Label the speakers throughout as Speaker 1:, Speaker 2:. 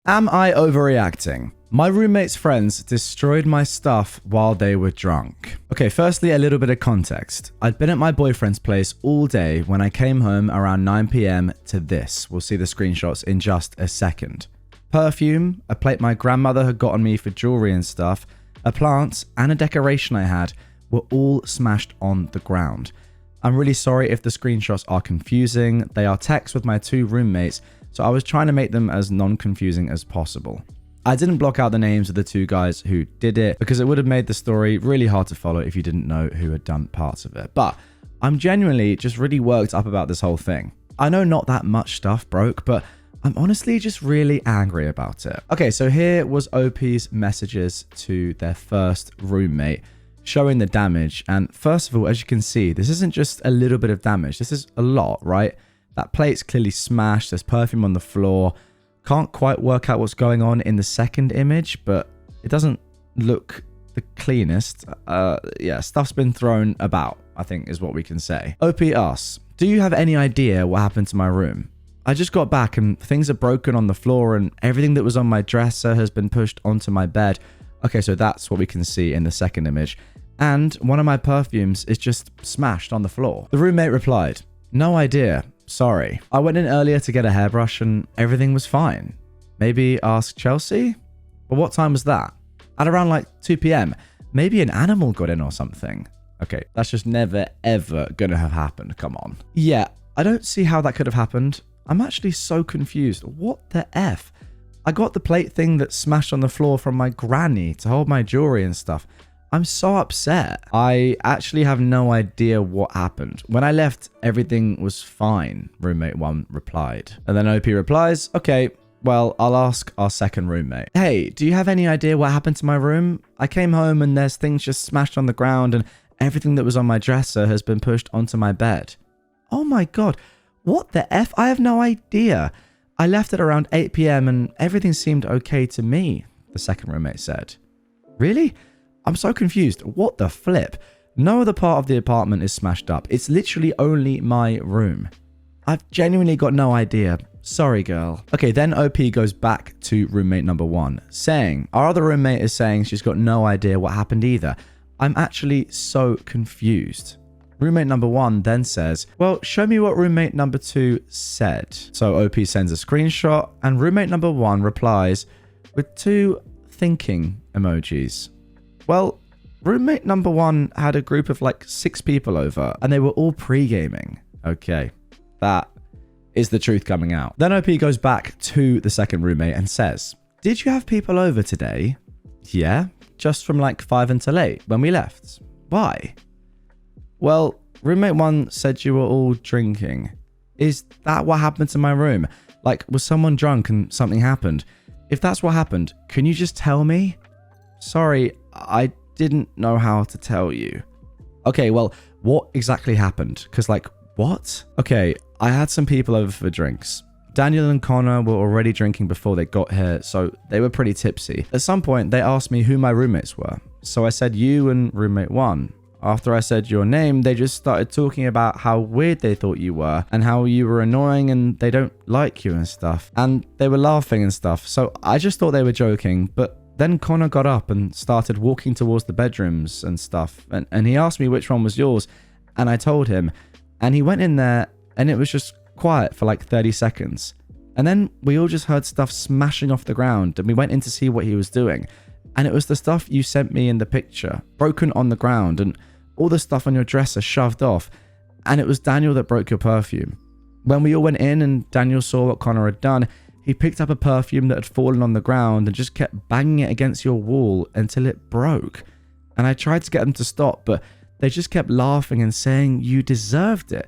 Speaker 1: Am I overreacting? My roommate's friends destroyed my stuff while they were drunk. Okay, firstly, a little bit of context. I'd been at my boyfriend's place all day when I came home around 9 p.m. to this. We'll see the screenshots in just a second. Perfume, a plate my grandmother had gotten me for jewelry and stuff, a plant, and a decoration I had were all smashed on the ground. I'm really sorry if the screenshots are confusing. They are texts with my two roommates, so I was trying to make them as non-confusing as possible. I didn't block out the names of the two guys who did it because it would have made the story really hard to follow if you didn't know who had done parts of it. But I'm genuinely just really worked up about this whole thing. I know not that much stuff broke, but I'm honestly just really angry about it. Okay, so here was OP's messages to their first roommate showing the damage. And first of all, as you can see, this isn't just a little bit of damage. This is a lot, right? That plate's clearly smashed. There's perfume on the floor. Can't quite work out what's going on in the second image, but it doesn't look the cleanest. Yeah, stuff's been thrown about, I think is what we can say. OP asks, do you have any idea what happened to my room? I just got back and things are broken on the floor and everything that was on my dresser has been pushed onto my bed. Okay, so that's what we can see in the second image. And one of my perfumes is just smashed on the floor. The roommate replied, no idea. Sorry. I went in earlier to get a hairbrush and everything was fine. Maybe ask Chelsea? But what time was that? At around like 2 p.m. Maybe an animal got in or something. Okay, that's just never ever gonna have happened. Come on. Yeah, I don't see how that could have happened. I'm actually so confused. What the F? I got the plate thing that smashed on the floor from my granny to hold my jewelry and stuff. I'm so upset. I actually have no idea what happened. When I left, everything was fine, roommate 1 replied. And then OP replies, okay, well, I'll ask our second roommate. Hey, do you have any idea what happened to my room? I came home and there's things just smashed on the ground and everything that was on my dresser has been pushed onto my bed. Oh my God, what the F? I have no idea. I left at around 8 p.m. and everything seemed okay to me, the second roommate said. Really? I'm so confused. What the flip? No other part of the apartment is smashed up. It's literally only my room. I've genuinely got no idea. Sorry, girl. Okay, then OP goes back to roommate number 1, saying, our other roommate is saying she's got no idea what happened either. I'm actually so confused. Roommate number 1 then says, well, show me what roommate number 2 said. So OP sends a screenshot and roommate number 1 replies with 2 thinking emojis. Well, roommate number 1 had a group of like 6 people over and they were all pre-gaming. Okay, that is the truth coming out. Then OP goes back to the second roommate and says, did you have people over today? Yeah, just from like 5 until 8 when we left. Why? Well, roommate 1 said you were all drinking. Is that what happened to my room? Like, was someone drunk and something happened? If that's what happened, can you just tell me? Sorry, I didn't know how to tell you. Okay, well, what exactly happened? Because, like, what? Okay, I had some people over for drinks. Daniel and Connor were already drinking before they got here, so they were pretty tipsy. At some point, they asked me who my roommates were. So I said you and roommate 1. After I said your name, they just started talking about how weird they thought you were and how you were annoying and they don't like you and stuff. And they were laughing and stuff, so I just thought they were joking, but then Connor got up and started walking towards the bedrooms and stuff. And he asked me which one was yours. And I told him. And he went in there and it was just quiet for like 30 seconds. And then we all just heard stuff smashing off the ground. And we went in to see what he was doing. And it was the stuff you sent me in the picture. Broken on the ground. And all the stuff on your dresser shoved off. And it was Daniel that broke your perfume. When we all went in and Daniel saw what Connor had done, he picked up a perfume that had fallen on the ground and just kept banging it against your wall until it broke. And I tried to get them to stop, but they just kept laughing and saying you deserved it.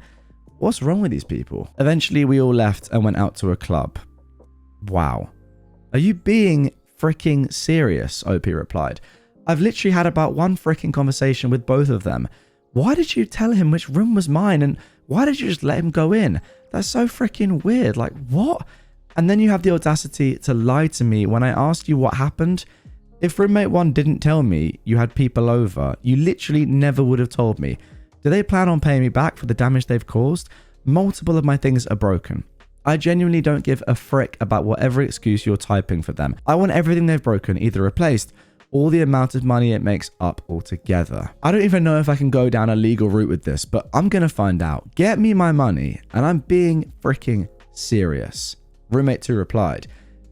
Speaker 1: What's wrong with these people? Eventually, we all left and went out to a club. Wow. Are you being freaking serious? OP replied. I've literally had about one freaking conversation with both of them. Why did you tell him which room was mine and why did you just let him go in? That's so freaking weird. Like, what? And then you have the audacity to lie to me when I asked you what happened. If roommate 1 didn't tell me you had people over, you literally never would have told me. Do they plan on paying me back for the damage they've caused? Multiple of my things are broken. I genuinely don't give a frick about whatever excuse you're typing for them. I want everything they've broken either replaced or the amount of money it makes up altogether. I don't even know if I can go down a legal route with this, but I'm gonna find out. Get me my money, and I'm being freaking serious. Roommate 2 replied,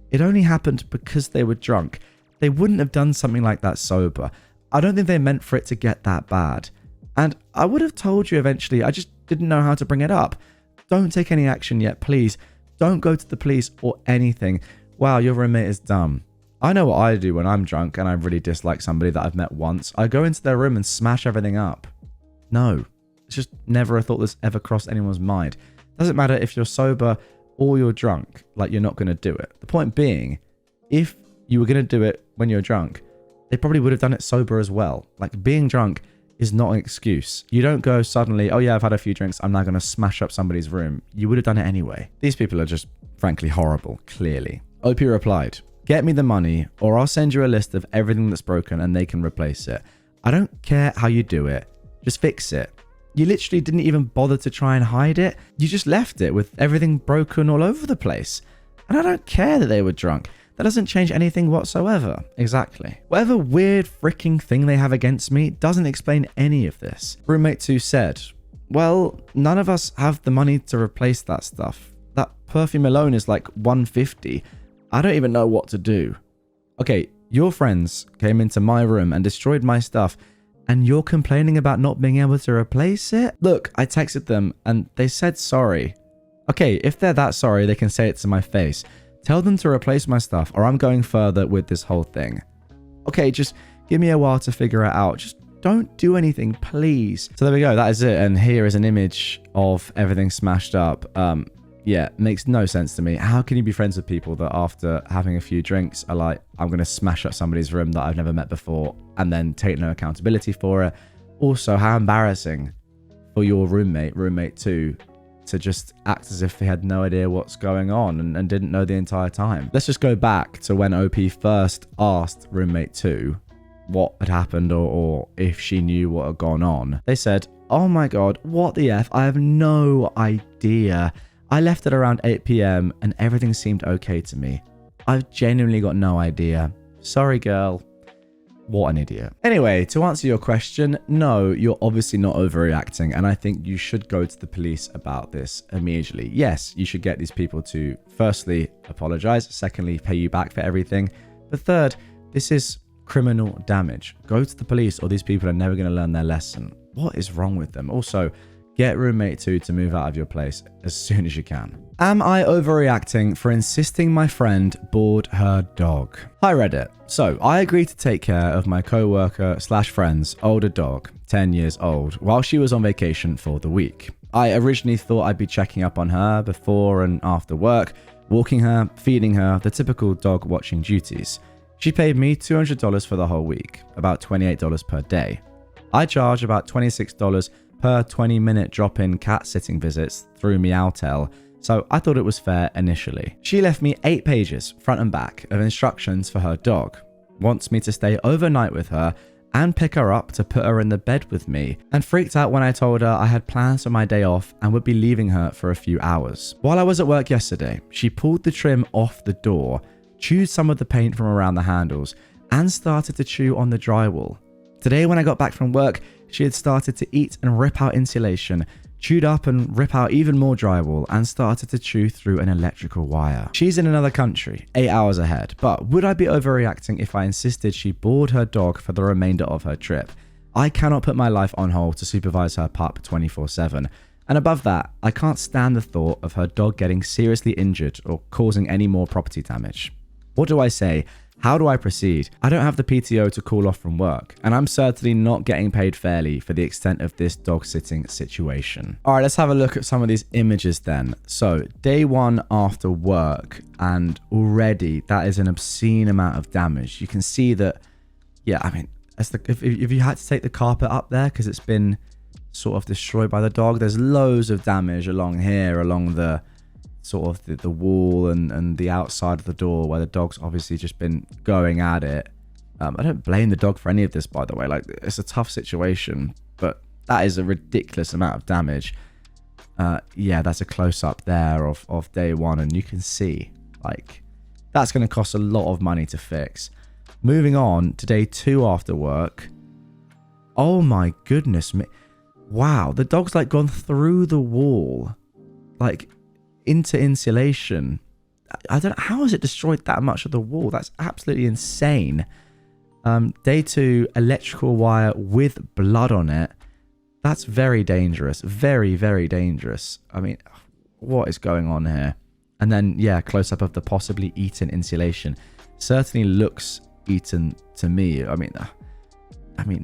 Speaker 1: it only happened because they were drunk. They wouldn't have done something like that sober. I don't think they meant for it to get that bad. And I would have told you eventually, I just didn't know how to bring it up. Don't take any action yet, please. Don't go to the police or anything. Wow, your roommate is dumb. I know what I do when I'm drunk and I really dislike somebody that I've met once. I go into their room and smash everything up. No, it's just never a thought that's ever crossed anyone's mind. Doesn't matter if you're sober or you're drunk, like you're not going to do it. The point being, if you were going to do it when you're drunk, they probably would have done it sober as well. Like being drunk is not an excuse. You don't go suddenly, oh yeah, I've had a few drinks, I'm now going to smash up somebody's room. You would have done it anyway. These people are just frankly horrible, clearly. OP replied, get me the money or I'll send you a list of everything that's broken and they can replace it. I don't care how you do it. Just fix it. You literally didn't even bother to try and hide it. You just left it with everything broken all over the place. And I don't care that they were drunk. That doesn't change anything whatsoever. Exactly. Whatever weird freaking thing they have against me doesn't explain any of this. Roommate 2 said, well, none of us have the money to replace that stuff. That perfume alone is like $150. I don't even know what to do. Okay, your friends came into my room and destroyed my stuff, and you're complaining about not being able to replace it? Look, I texted them and they said sorry. Okay, if they're that sorry, they can say it to my face. Tell them to replace my stuff or I'm going further with this whole thing. Okay, just give me a while to figure it out. Just don't do anything, please. So there we go. That is it. And here is an image of everything smashed up. Yeah, makes no sense to me. How can you be friends with people that after having a few drinks are like, I'm going to smash up somebody's room that I've never met before and then take no accountability for it? Also, how embarrassing for your roommate 2, to just act as if they had no idea what's going on and didn't know the entire time. Let's just go back to when OP first asked roommate 2 what had happened or if she knew what had gone on. They said, oh my god, what the F? I have no idea. I left at around 8 p.m. and everything seemed okay to me. I've genuinely got no idea. Sorry, girl. What an idiot. Anyway, to answer your question, no, you're obviously not overreacting, and I think you should go to the police about this immediately. Yes, you should get these people to, firstly, apologize, secondly, pay you back for everything, but third, this is criminal damage. Go to the police or these people are never going to learn their lesson. What is wrong with them? Also, get roommate 2 to move out of your place as soon as you can. Am I overreacting for insisting my friend board her dog? Hi Reddit. So I agreed to take care of my co-worker / friend's older dog, 10 years old, while she was on vacation for the week. I originally thought I'd be checking up on her before and after work, walking her, feeding her, the typical dog watching duties. She paid me $200 for the whole week, about $28 per day. I charge about $26 per 20-minute drop-in cat sitting visits through AmITheA, so I thought it was fair initially. She left me 8 pages, front and back, of instructions for her dog, wants me to stay overnight with her and pick her up to put her in the bed with me, and freaked out when I told her I had plans for my day off and would be leaving her for a few hours. While I was at work yesterday, she pulled the trim off the door, chewed some of the paint from around the handles, and started to chew on the drywall. Today when I got back from work, she had started to eat and rip out insulation, chewed up and rip out even more drywall, and started to chew through an electrical wire. She's in another country, 8 hours ahead, but would I be overreacting if I insisted she board her dog for the remainder of her trip? I cannot put my life on hold to supervise her pup 24/7. And above that, I can't stand the thought of her dog getting seriously injured or causing any more property damage. What do I say? How do I proceed? I don't have the PTO to call off from work, and I'm certainly not getting paid fairly for the extent of this dog sitting situation. All right, let's have a look at some of these images then. So, day 1 after work, and already that is an obscene amount of damage. You can see that, yeah, I mean, if you had to take the carpet up there because it's been sort of destroyed by the dog, there's loads of damage along here, along the sort of the wall and the outside of the door where the dog's obviously just been going at it. I don't blame the dog for any of this, by the way. Like, it's a tough situation, but that is a ridiculous amount of damage. Yeah, that's a close-up there of day one, and you can see, like, that's going to cost a lot of money to fix. Moving on to day 2 after work. Oh my goodness me. Wow, the dog's like gone through the wall, like into insulation. I don't know, how has it destroyed that much of the wall? That's absolutely insane. Day 2, electrical wire with blood on it. That's very dangerous. Very, very dangerous. I mean, what is going on here? And then, yeah, close up of the possibly eaten insulation. Certainly looks eaten to me. I mean,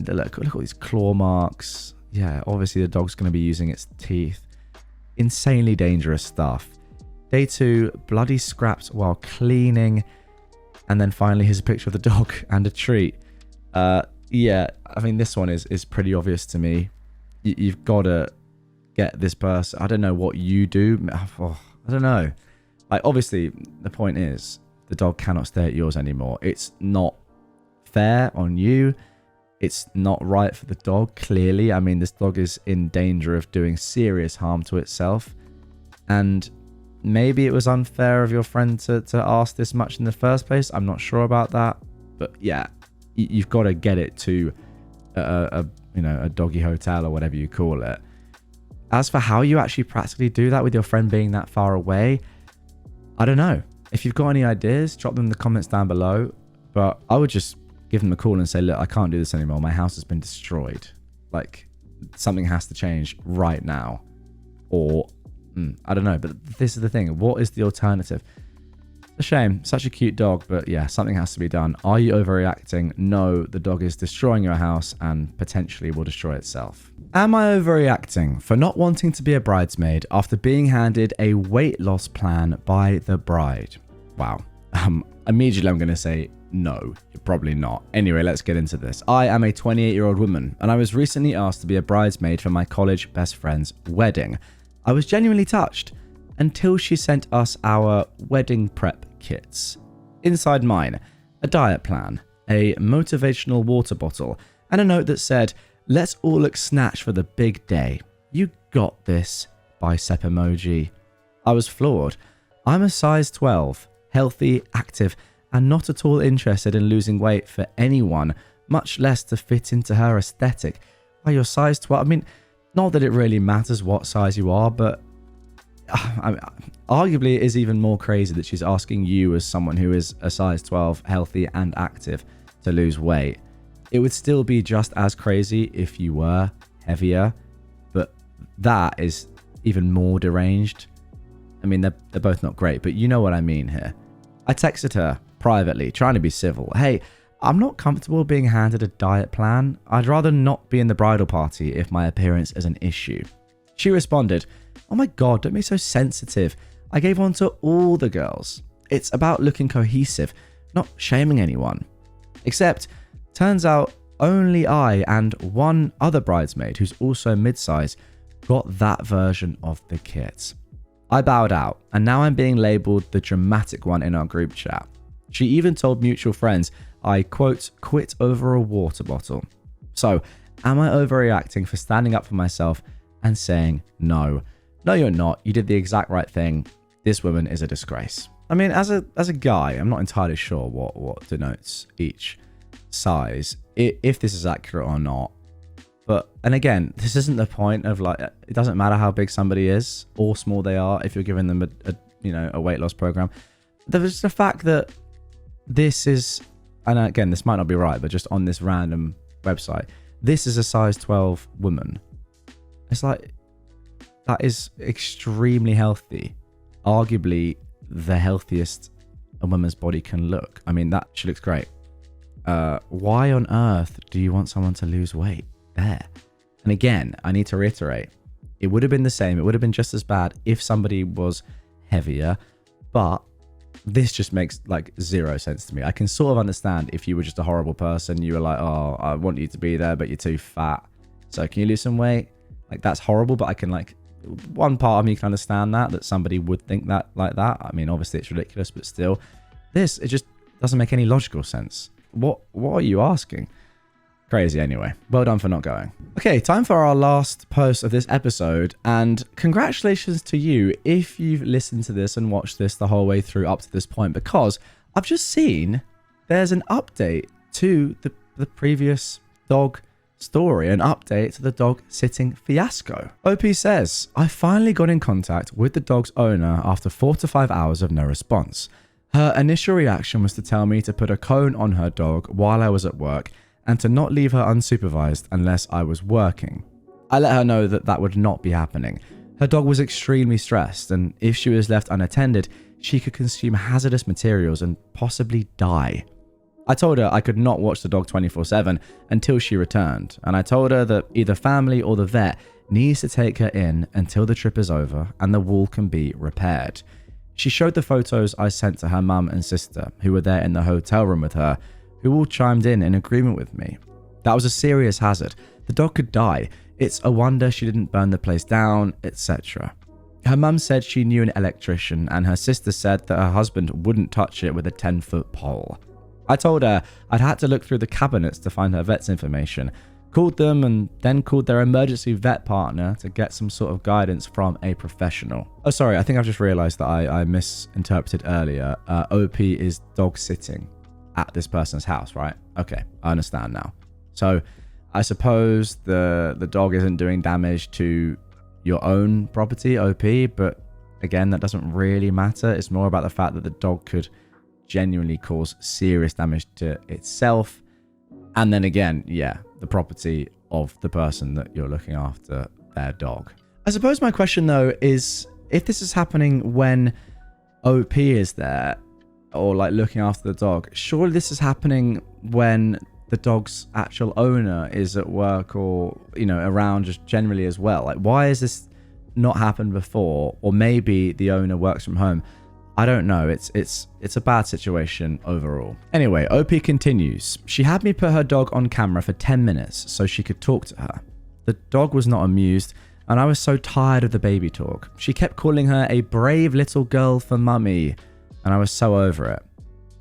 Speaker 1: look at all these claw marks. Yeah, obviously the dog's going to be using its teeth. Insanely dangerous stuff. Day 2, bloody scraps while cleaning. And then finally, here's a picture of the dog and a treat. Yeah, I mean, this one is pretty obvious to me. You've got to get this person. I don't know what you do. Oh, I don't know. Like, obviously, the point is, the dog cannot stay at yours anymore. It's not fair on you. It's not right for the dog, clearly. I mean, this dog is in danger of doing serious harm to itself. And maybe it was unfair of your friend to ask this much in the first place. I'm not sure about that. But yeah, you've got to get it to a doggy hotel or whatever you call it. As for how you actually practically do that with your friend being that far away, I don't know. If you've got any ideas, drop them in the comments down below. But I would just give them a call and say, look, I can't do this anymore. My house has been destroyed. Like, something has to change right now. Or, I don't know. But this is the thing. What is the alternative? It's a shame. Such a cute dog. But yeah, something has to be done. Are you overreacting? No, the dog is destroying your house and potentially will destroy itself. Am I overreacting for not wanting to be a bridesmaid after being handed a weight loss plan by the bride? Wow. Immediately I'm going to say no, you're probably not. Anyway, let's get into this. I am a 28-year-old woman, and I was recently asked to be a bridesmaid for my college best friend's wedding. I was genuinely touched until she sent us our wedding prep kits. Inside mine, a diet plan, a motivational water bottle, and a note that said, "Let's all look snatched for the big day. You got this," bicep emoji. I was floored. I'm a size 12, healthy, active, and not at all interested in losing weight for anyone, much less to fit into her aesthetic. Why, you're size 12? I mean, not that it really matters what size you are, but arguably it is even more crazy that she's asking you as someone who is a size 12, healthy and active, to lose weight. It would still be just as crazy if you were heavier, but that is even more deranged. I mean, they're both not great, but you know what I mean here. I texted her privately, trying to be civil. Hey, I'm not comfortable being handed a diet plan. I'd rather not be in the bridal party if my appearance is an issue. She responded, "Oh my god, don't be so sensitive. I gave one to all the girls. It's about looking cohesive, not shaming anyone. Except, turns out only I and one other bridesmaid, who's also mid-size, got that version of the kit." I bowed out, and now I'm being labelled the dramatic one in our group chat. She even told mutual friends I, quote, quit over a water bottle. So, am I overreacting for standing up for myself and saying no? No, you're not. You did the exact right thing. This woman is a disgrace. I mean, as a guy, I'm not entirely sure what denotes each size, if this is accurate or not. But, and again, this isn't the point of, like, it doesn't matter how big somebody is or small they are if you're giving them a weight loss program. There's the fact that this is, and again, this might not be right, but just on this random website, this is a size 12 woman. It's like, that is extremely healthy. Arguably the healthiest a woman's body can look. I mean, she looks great. Why on earth do you want someone to lose weight there? And again, I need to reiterate, it would have been the same. It would have been just as bad if somebody was heavier, but this just makes like zero sense to me. I can sort of understand if you were just a horrible person, you were like, oh, I want you to be there, but you're too fat, so can you lose some weight? Like, that's horrible, but I can, like, one part of me can understand that somebody would think that like that. I mean, obviously it's ridiculous, but still, it just doesn't make any logical sense. What are you asking? Crazy anyway. Well done for not going. Okay, time for our last post of this episode. And congratulations to you if you've listened to this and watched this the whole way through up to this point, because I've just seen there's an update to the previous dog story, an update to the dog sitting fiasco. OP says, I finally got in contact with the dog's owner after 4 to 5 hours of no response. Her initial reaction was to tell me to put a cone on her dog while I was at work and to not leave her unsupervised unless I was working. I let her know that that would not be happening. Her dog was extremely stressed, and if she was left unattended, she could consume hazardous materials and possibly die. I told her I could not watch the dog 24/7 until she returned, and I told her that either family or the vet needs to take her in until the trip is over and the wall can be repaired. She showed the photos I sent to her mum and sister, who were there in the hotel room with her, who all chimed in agreement with me. That was a serious hazard. The dog could die. It's a wonder she didn't burn the place down, etc. Her mum said she knew an electrician, and her sister said that her husband wouldn't touch it with a 10-foot pole. I told her I'd had to look through the cabinets to find her vet's information, called them, and then called their emergency vet partner to get some sort of guidance from a professional. Oh, sorry, I think I've just realized that I misinterpreted earlier. OP is dog sitting at this person's house, right? Okay, I understand now. So I suppose the dog isn't doing damage to your own property, OP, but again, that doesn't really matter. It's more about the fact that the dog could genuinely cause serious damage to itself. And then again, yeah, the property of the person that you're looking after, their dog. I suppose my question though is, if this is happening when OP is there, or like looking after the dog, surely this is happening when the dog's actual owner is at work or, you know, around just generally as well. Like, why has this not happened before? Or maybe the owner works from home. I don't know. It's a bad situation overall. Anyway, OP continues. She had me put her dog on camera for 10 minutes so she could talk to her. The dog was not amused, and I was so tired of the baby talk. She kept calling her a brave little girl for mummy, and I was so over it.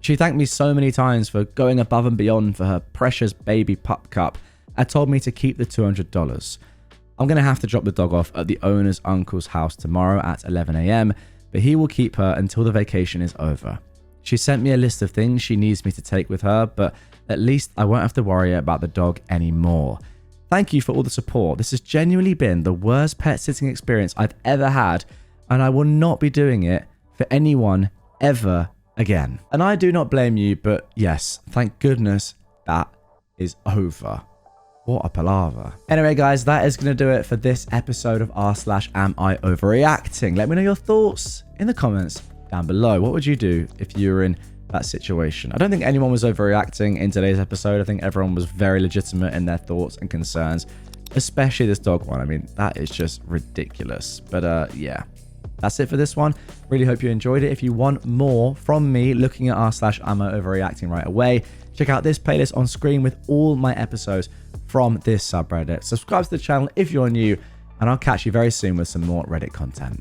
Speaker 1: She thanked me so many times for going above and beyond for her precious baby pup cup and told me to keep the $200. I'm going to have to drop the dog off at the owner's uncle's house tomorrow at 11 a.m, but he will keep her until the vacation is over. She sent me a list of things she needs me to take with her, but at least I won't have to worry about the dog anymore. Thank you for all the support. This has genuinely been the worst pet sitting experience I've ever had, and I will not be doing it for anyone ever again. And I do not blame you, but yes, thank goodness that is over. What a palaver. Anyway, guys, that is going to do it for this episode of r/AmIOverreacting. Let me know your thoughts in the comments down below. What would you do if you were in that situation? I don't think anyone was overreacting in today's episode. I think everyone was very legitimate in their thoughts and concerns, especially this dog one. I mean, that is just ridiculous. But yeah. That's it for this one. Really hope you enjoyed it. If you want more from me looking at r/AmIOverreacting right away, check out this playlist on screen with all my episodes from this subreddit. Subscribe to the channel if you're new, and I'll catch you very soon with some more Reddit content.